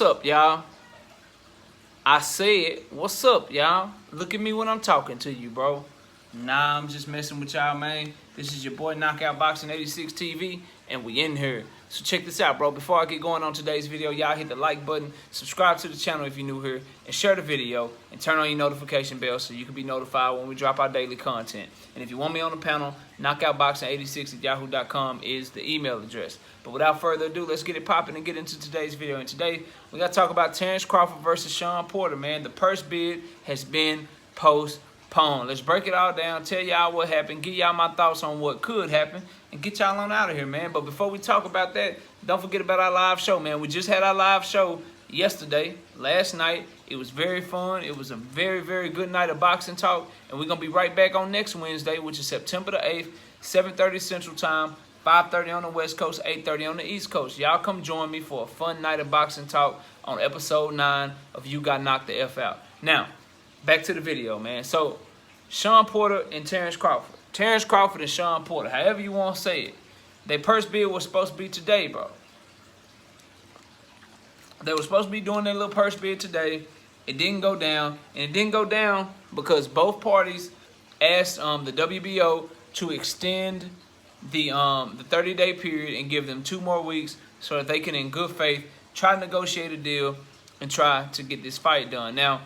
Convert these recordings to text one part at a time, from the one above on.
up, y'all? I said, what's up, y'all? Look at me when I'm talking to you, bro. Nah, I'm just messing with y'all, man. This is your boy Knockout Boxing 86 TV, and we in here. So check this out, bro. Before I get going on today's video, y'all hit the like button, subscribe to the channel if you're new here, and share the video, and turn on your notification bell so you can be notified when we drop our daily content. And if you want me on the panel, knockoutboxing86@yahoo.com is the email address. But without further ado, let's get it popping and get into today's video. And today, we got to talk about Terence Crawford versus Shawn Porter, man. The purse bid has been postponed. Let's break it all down, tell y'all what happened, give y'all my thoughts on what could happen, and get y'all on out of here, man. But before we talk about that, don't forget about our live show, man. We just had our live show yesterday, last night. It was very fun. It was a very, very good night of boxing talk. And we're going to be right back on next Wednesday, which is September the 8th, 7:30 Central Time, 5:30 on the West Coast, 8:30 on the East Coast. Y'all come join me for a fun night of boxing talk on episode 9 of You Got Knocked the F Out. Now, back to the video, man. So, Shawn Porter and Terence Crawford. Terence Crawford and Shawn Porter, however you want to say it. Their purse bid was supposed to be today, bro. They were supposed to be doing their little purse bid today. It didn't go down. And it didn't go down because both parties asked the WBO to extend the 30-day period and give them 2 more weeks so that they can, in good faith, try to negotiate a deal and try to get this fight done. Now,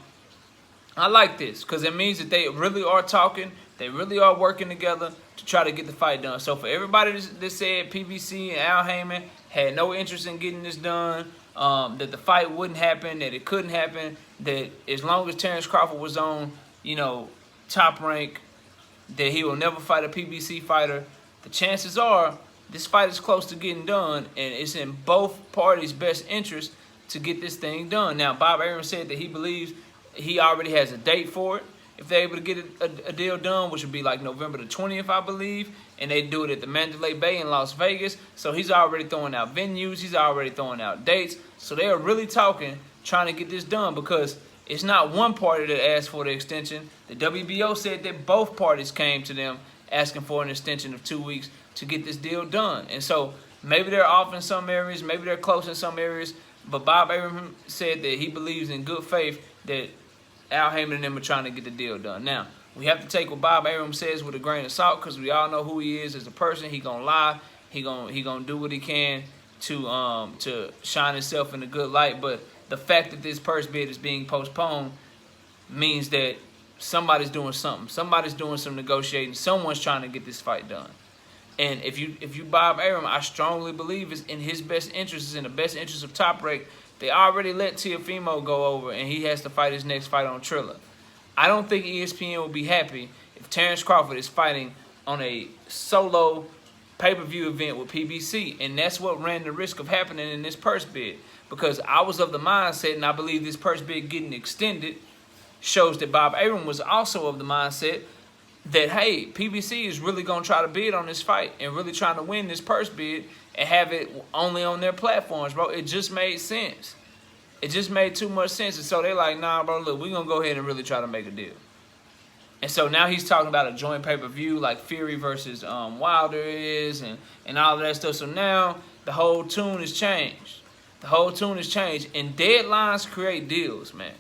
I like this because it means that they really are talking. They really are working together to try to get the fight done. So for everybody that said PBC and Al Heyman had no interest in getting this done, that the fight wouldn't happen, that it couldn't happen, that as long as Terence Crawford was on, top rank, that he will never fight a PBC fighter, the chances are this fight is close to getting done, and it's in both parties' best interest to get this thing done. Now, Bob Arum said that he believes he already has a date for it. If they're able to get a deal done, which would be like November the 20th, I believe, and they do it at the Mandalay Bay in Las Vegas. So he's already throwing out venues. He's already throwing out dates. So they are really talking, trying to get this done because it's not one party that asked for the extension. The WBO said that both parties came to them asking for an extension of 2 weeks to get this deal done. And so maybe they're off in some areas, maybe they're close in some areas, but Bob Arum said that he believes in good faith that Al Heyman and them are trying to get the deal done. Now, we have to take what Bob Arum says with a grain of salt because we all know who he is as a person. He gonna lie. He gonna do what he can to shine himself in a good light. But the fact that this purse bid is being postponed means that somebody's doing something. Somebody's doing some negotiating. Someone's trying to get this fight done. And if you Bob Arum, I strongly believe it's in his best interest, it's in the best interest of Top Rank. They already let Teofimo go over, and he has to fight his next fight on Triller. I don't think ESPN will be happy if Terence Crawford is fighting on a solo pay-per-view event with PBC, and that's what ran the risk of happening in this purse bid. Because I was of the mindset, and I believe this purse bid getting extended shows that Bob Arum was also of the mindset that, hey, PBC is really going to try to bid on this fight and really trying to win this purse bid and have it only on their platforms, bro. It just made sense. It just made too much sense. And so they're like, nah, bro, look, we're going to go ahead and really try to make a deal. And so now he's talking about a joint pay-per-view like Fury versus Wilder is and all of that stuff. So now the whole tune has changed. The whole tune has changed. And deadlines create deals, man.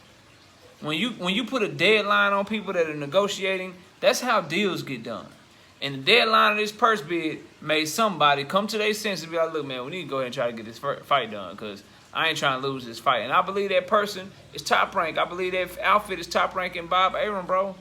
When you put a deadline on people that are negotiating, that's how deals get done. And the deadline of this purse bid made somebody come to their senses and be like, look, man, we need to go ahead and try to get this fight done because I ain't trying to lose this fight. And I believe that person is Top Rank. I believe that outfit is Top Rank and Bob Arum, bro.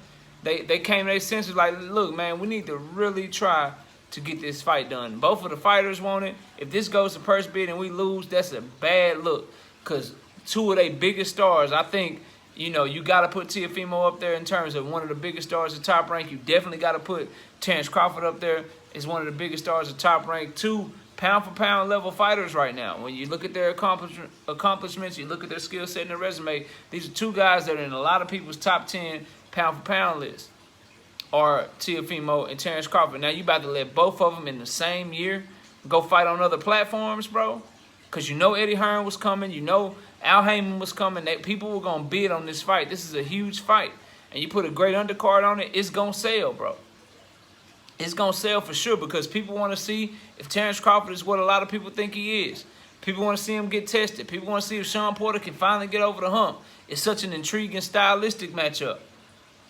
They came to their senses like, look, man, we need to really try to get this fight done. Both of the fighters want it. If this goes to purse bid and we lose, that's a bad look because 2 of their biggest stars, I think, you got to put Teofimo up there in terms of one of the biggest stars of Top Rank. You definitely got to put Terence Crawford up there as one of the biggest stars of Top Rank. 2 pound-for-pound level fighters right now. When you look at their accomplishments, you look at their skill set and their resume, these are 2 guys that are in a lot of people's top 10 pound-for-pound list are Teofimo and Terence Crawford. Now, you about to let both of them in the same year go fight on other platforms, bro? Because Eddie Hearn was coming. Al Heyman was coming. People were going to bid on this fight. This is a huge fight. And you put a great undercard on it, it's going to sell, bro. It's going to sell for sure because people want to see if Terence Crawford is what a lot of people think he is. People want to see him get tested. People want to see if Shawn Porter can finally get over the hump. It's such an intriguing, stylistic matchup.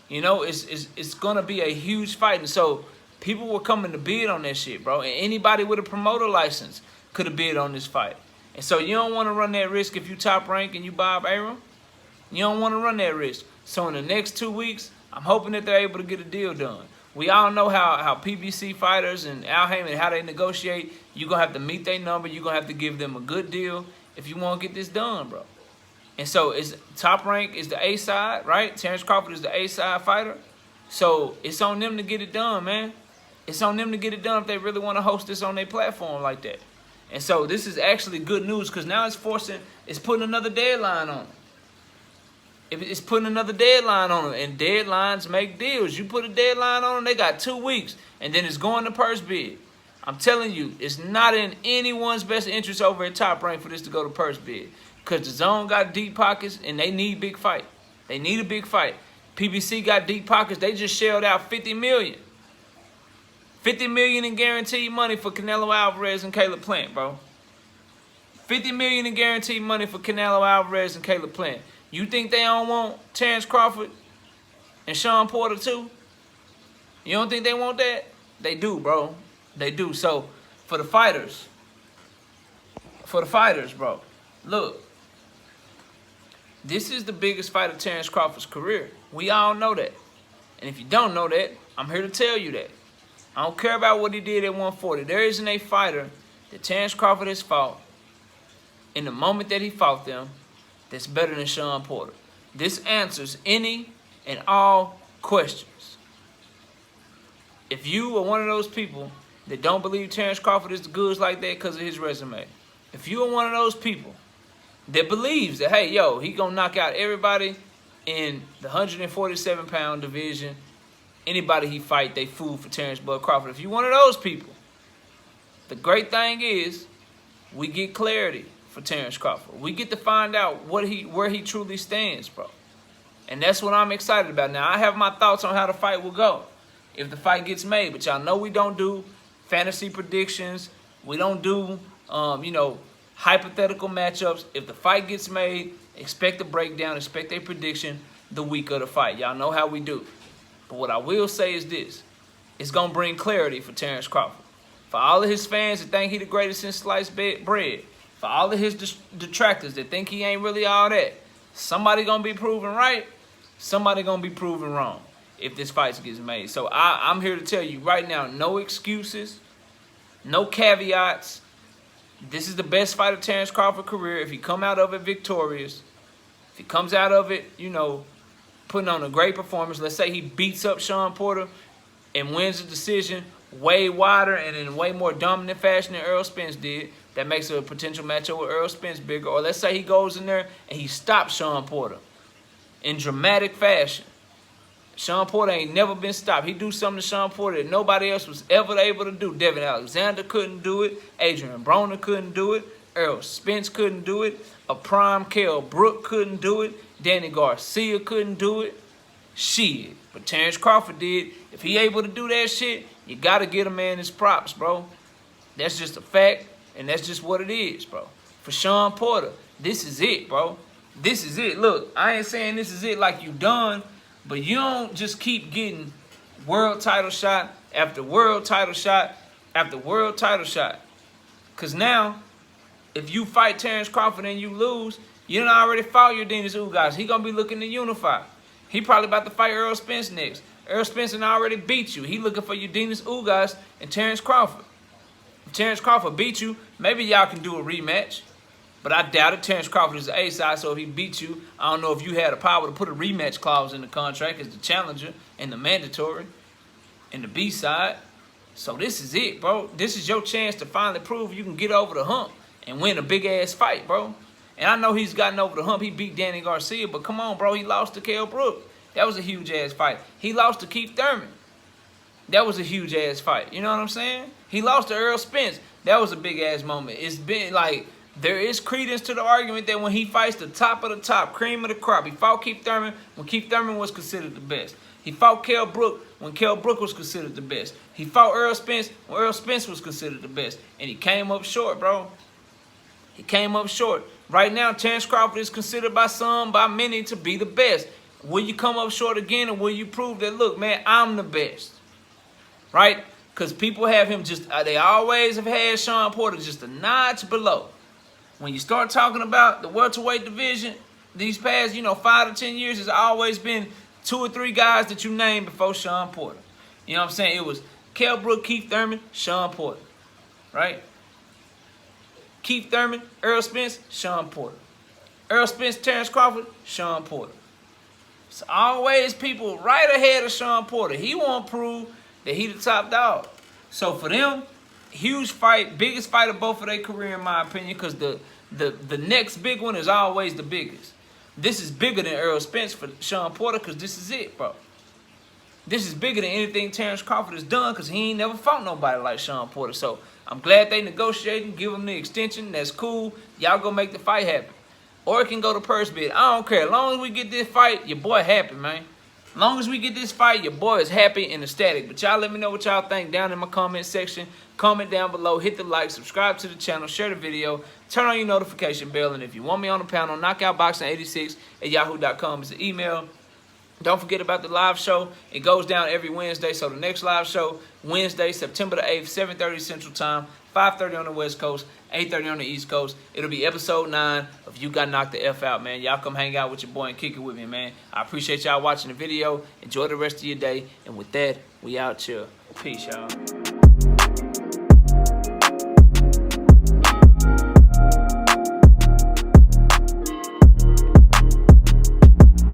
You know, it's going to be a huge fight. And so people were coming to bid on that shit, bro. And anybody with a promoter license could have bid on this fight. And so you don't want to run that risk if you Top Rank and you Bob Arum. You don't want to run that risk. So in the next 2 weeks, I'm hoping that they're able to get a deal done. We all know how PBC fighters and Al Heyman, how they negotiate. You're going to have to meet their number. You're going to have to give them a good deal if you want to get this done, bro. And so Top Rank is the A side, right? Terence Crawford is the A side fighter. So it's on them to get it done, man. It's on them to get it done if they really want to host this on their platform like that. And so this is actually good news because now it's putting another deadline on them. It's putting another deadline on them, and deadlines make deals. You put a deadline on them, they got 2 weeks, and then it's going to purse bid. I'm telling you, it's not in anyone's best interest over at Top Rank for this to go to purse bid because the zone got deep pockets, and they need big fight. They need a big fight. PBC got deep pockets. They just shelled out $50 million. $50 million in guaranteed money for Canelo Alvarez and Caleb Plant, bro. $50 million in guaranteed money for Canelo Alvarez and Caleb Plant. You think they don't want Terence Crawford and Shawn Porter too? You don't think they want that? They do, bro. They do. So for the fighters, bro, look, this is the biggest fight of Terence Crawford's career. We all know that. And if you don't know that, I'm here to tell you that. I don't care about what he did at 140. There isn't a fighter that Terence Crawford has fought in the moment that he fought them that's better than Shawn Porter. This answers any and all questions. If you are one of those people that don't believe Terence Crawford is the goods like that because of his resume, if you are one of those people that believes that, hey, yo, he gonna knock out everybody in the 147-pound division, anybody he fight, they food for Terence Bud Crawford. If you're one of those people, the great thing is we get clarity for Terence Crawford. We get to find out where he truly stands, bro. And that's what I'm excited about. Now, I have my thoughts on how the fight will go if the fight gets made. But y'all know we don't do fantasy predictions. We don't do, hypothetical matchups. If the fight gets made, expect a breakdown, expect a prediction the week of the fight. Y'all know how we do. But what I will say is this. It's going to bring clarity for Terence Crawford. For all of his fans that think he the greatest since sliced bread, for all of his detractors that think he ain't really all that, somebody going to be proven right, somebody going to be proven wrong if this fight gets made. So I'm here to tell you right now, no excuses, no caveats. This is the best fight of Terence Crawford's career. If he come out of it victorious, if he comes out of it, putting on a great performance, let's say he beats up Shawn Porter and wins the decision way wider and in a way more dominant fashion than Errol Spence did, that makes a potential matchup with Errol Spence bigger. Or let's say he goes in there and he stops Shawn Porter in dramatic fashion. Shawn Porter ain't never been stopped. He do something to Shawn Porter that nobody else was ever able to do. Devin Alexander couldn't do it. Adrian Broner couldn't do it. Errol Spence couldn't do it. A prime Kell Brook couldn't do it. Danny Garcia couldn't do it. Shit. But Terence Crawford did. If he able to do that shit, you got to get a man his props, bro. That's just a fact, and that's just what it is, bro. For Shawn Porter, this is it, bro. This is it. Look, I ain't saying this is it like you done, but you don't just keep getting world title shot after world title shot after world title shot. Because now, if you fight Terence Crawford and you lose, you done already fought your Dennis Ugas. He going to be looking to unify. He probably about to fight Errol Spence next. Errol Spence already beat you. He looking for your Dennis Ugas and Terence Crawford. If Terence Crawford beat you, maybe y'all can do a rematch. But I doubt it. Terence Crawford is the A side, so if he beats you, I don't know if you had the power to put a rematch clause in the contract as the challenger and the mandatory and the B side. So this is it, bro. This is your chance to finally prove you can get over the hump and win a big-ass fight, bro. And I know he's gotten over the hump. He beat Danny Garcia, but come on, bro. He lost to Kell Brook. That was a huge-ass fight. He lost to Keith Thurman. That was a huge-ass fight. You know what I'm saying? He lost to Errol Spence. That was a big-ass moment. It's been like, there is credence to the argument that when he fights the top of the top, cream of the crop, he fought Keith Thurman when Keith Thurman was considered the best. He fought Kell Brook when Kell Brook was considered the best. He fought Errol Spence when Errol Spence was considered the best. And he came up short, bro. He came up short. Right now, Terence Crawford is considered by some, by many, to be the best. Will you come up short again, or will you prove that, look, man, I'm the best? Right? Because people have him just, they always have had Shawn Porter just a notch below. When you start talking about the welterweight division, these past, 5 to 10 years, it's always been 2 or 3 guys that you named before Shawn Porter. You know what I'm saying? It was Kell Brook, Keith Thurman, Shawn Porter. Right? Keith Thurman, Earl Spence, Shawn Porter. Earl Spence, Terence Crawford, Shawn Porter. It's always people right ahead of Shawn Porter. He won't prove that he the top dog. So for them, huge fight, biggest fight of both of their career, in my opinion, because the next big one is always the biggest. This is bigger than Earl Spence for Shawn Porter, because this is it, bro. This is bigger than anything Terence Crawford has done, because he ain't never fought nobody like Shawn Porter. So I'm glad they negotiating, give him the extension. That's cool. Y'all go make the fight happen. Or it can go to purse bid. I don't care. As long as we get this fight, your boy happy, man. As long as we get this fight, your boy is happy and ecstatic. But y'all let me know what y'all think down in my comment section. Comment down below. Hit the like. Subscribe to the channel. Share the video. Turn on your notification bell. And if you want me on the panel, knockoutboxing86@yahoo.com is the email. Don't forget about the live show. It goes down every Wednesday. So the next live show, Wednesday, September the 8th, 7:30 Central Time, 5:30 on the West Coast, 8:30 on the East Coast. It'll be episode 9 of You Got Knocked the F Out, man. Y'all come hang out with your boy and kick it with me, man. I appreciate y'all watching the video. Enjoy the rest of your day. And with that, we out here. Peace, y'all.